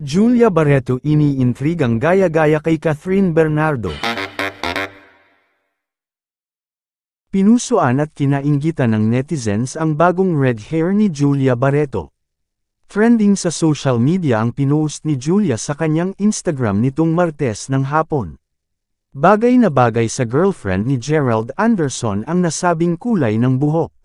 Julia Barreto iniintrigang gaya-gaya kay Catherine Bernardo. Pinusuan at kinainggitan ng netizens ang bagong red hair ni Julia Barreto. Trending sa social media ang pinost ni Julia sa kanyang Instagram nitong Martes ng hapon. Bagay na bagay sa girlfriend ni Gerald Anderson ang nasabing kulay ng buhok.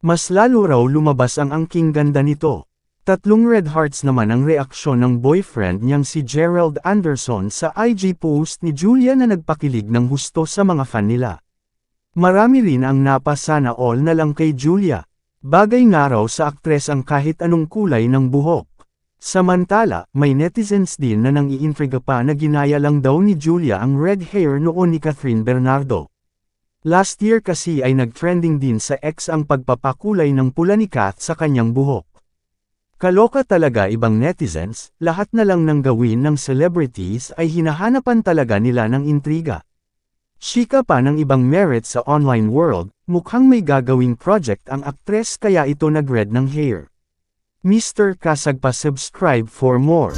Mas lalo raw lumabas ang angking ganda nito. 3 red hearts naman ang reaksyon ng boyfriend niyang si Gerald Anderson sa IG post ni Julia na nagpakilig ng husto sa mga fan nila. Marami rin ang napasana all na lang kay Julia. Bagay nga raw sa aktres ang kahit anong kulay ng buhok. Samantala, may netizens din na nang-iintriga pa na ginaya lang daw ni Julia ang red hair noon ni Catherine Bernardo. Last year kasi ay nag-trending din sa X ang pagpapakulay ng pula ni Kath sa kanyang buhok. Kaloka talaga ibang netizens, lahat na lang ng gawin ng celebrities ay hinahanapan talaga nila ng intriga. Chika pa ng ibang merit sa online world, mukhang may gagawing project ang aktres kaya ito nag-red ng hair. Mr. Kasag pa subscribe for more.